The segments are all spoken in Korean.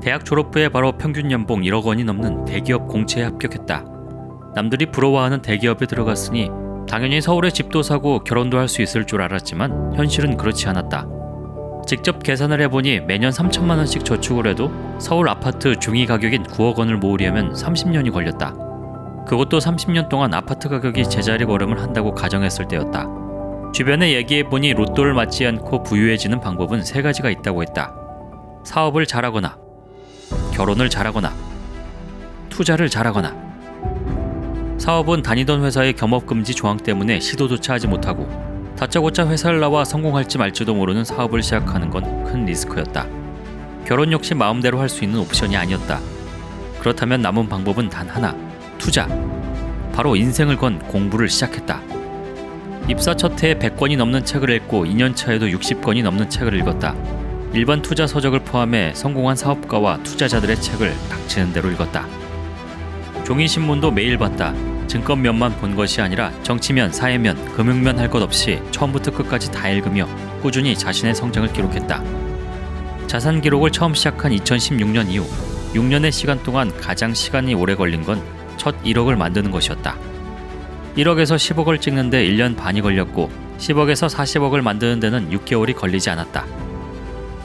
대학 졸업 후에 바로 평균 연봉 1억 원이 넘는 대기업 공채에 합격했다. 남들이 부러워하는 대기업에 들어갔으니 당연히 서울에 집도 사고 결혼도 할 수 있을 줄 알았지만 현실은 그렇지 않았다. 직접 계산을 해보니 매년 3천만 원씩 저축을 해도 서울 아파트 중위 가격인 9억 원을 모으려면 30년이 걸렸다. 그것도 30년 동안 아파트 가격이 제자리 걸음을 한다고 가정했을 때였다. 주변에 얘기해보니 로또를 맞지 않고 부유해지는 방법은 3가지가 있다고 했다. 사업을 잘하거나, 결혼을 잘하거나, 투자를 잘하거나. 사업은 다니던 회사의 겸업금지 조항 때문에 시도조차 하지 못하고 다짜고짜 회사를 나와 성공할지 말지도 모르는 사업을 시작하는 건 큰 리스크였다. 결혼 역시 마음대로 할 수 있는 옵션이 아니었다. 그렇다면 남은 방법은 단 하나, 투자. 바로 인생을 건 공부를 시작했다. 입사 첫 해에 100권이 넘는 책을 읽고 2년 차에도 60권이 넘는 책을 읽었다. 일반 투자 서적을 포함해 성공한 사업가와 투자자들의 책을 닥치는 대로 읽었다. 종이신문도 매일 봤다. 증권면만 본 것이 아니라 정치면, 사회면, 금융면 할 것 없이 처음부터 끝까지 다 읽으며 꾸준히 자신의 성장을 기록했다. 자산 기록을 처음 시작한 2016년 이후 6년의 시간 동안 가장 시간이 오래 걸린 건 첫 1억을 만드는 것이었다. 1억에서 10억을 찍는데 1년 반이 걸렸고 10억에서 40억을 만드는 데는 6개월이 걸리지 않았다.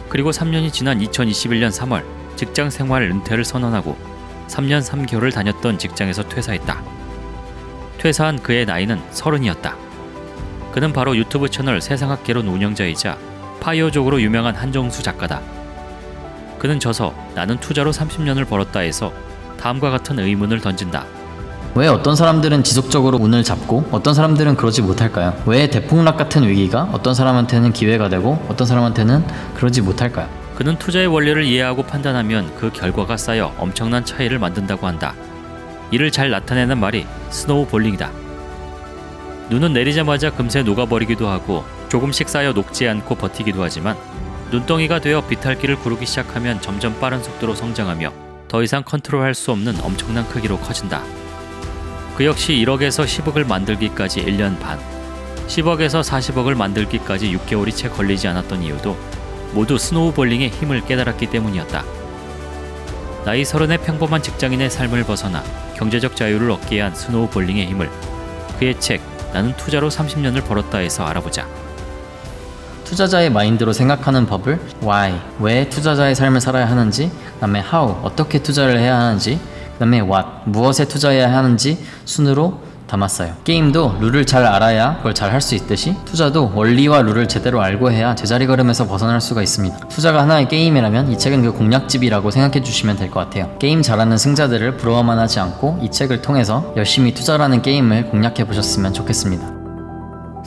그리고 3년이 지난 2021년 3월 직장 생활 은퇴를 선언하고 3년 3개월을 다녔던 직장에서 퇴사했다. 퇴사한 그의 나이는 30이었다. 그는 바로 유튜브 채널 세상학개론 운영자이자 파이어족으로 유명한 한정수 작가다. 그는 저서 나는 투자로 30년을 벌었다 해서 다음과 같은 의문을 던진다. 왜 어떤 사람들은 지속적으로 운을 잡고 어떤 사람들은 그러지 못할까요? 왜 대폭락 같은 위기가 어떤 사람한테는 기회가 되고 어떤 사람한테는 그러지 못할까요? 그는 투자의 원리를 이해하고 판단하면 그 결과가 쌓여 엄청난 차이를 만든다고 한다. 이를 잘 나타내는 말이 스노우볼링이다. 눈은 내리자마자 금세 녹아버리기도 하고 조금씩 쌓여 녹지 않고 버티기도 하지만 눈덩이가 되어 비탈길을 구르기 시작하면 점점 빠른 속도로 성장하며 더 이상 컨트롤할 수 없는 엄청난 크기로 커진다. 그 역시 1억에서 10억을 만들기까지 1년 반, 10억에서 40억을 만들기까지 6개월이 채 걸리지 않았던 이유도 모두 스노우볼링의 힘을 깨달았기 때문이었다. 나이 30의 평범한 직장인의 삶을 벗어나 경제적 자유를 얻기 위한 스노우볼링의 힘을 그의 책 나는 투자로 30년을 벌었다에서 알아보자. 투자자의 마인드로 생각하는 법을 why, 왜 투자자의 삶을 살아야 하는지, 그 다음에 how, 어떻게 투자를 해야 하는지, 그 다음에 what, 무엇에 투자해야 하는지 순으로 담았어요. 게임도 룰을 잘 알아야 그걸 잘 할 수 있듯이 투자도 원리와 룰을 제대로 알고 해야 제자리 걸음에서 벗어날 수가 있습니다. 투자가 하나의 게임이라면 이 책은 그 공략집이라고 생각해 주시면 될 것 같아요. 게임 잘하는 승자들을 부러워만 하지 않고 이 책을 통해서 열심히 투자라는 게임을 공략해 보셨으면 좋겠습니다.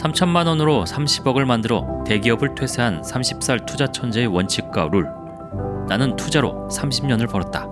3천만 원으로 30억을 만들어 대기업을 퇴사한 30살 투자 천재의 원칙과 룰. 나는 투자로 30년을 벌었다.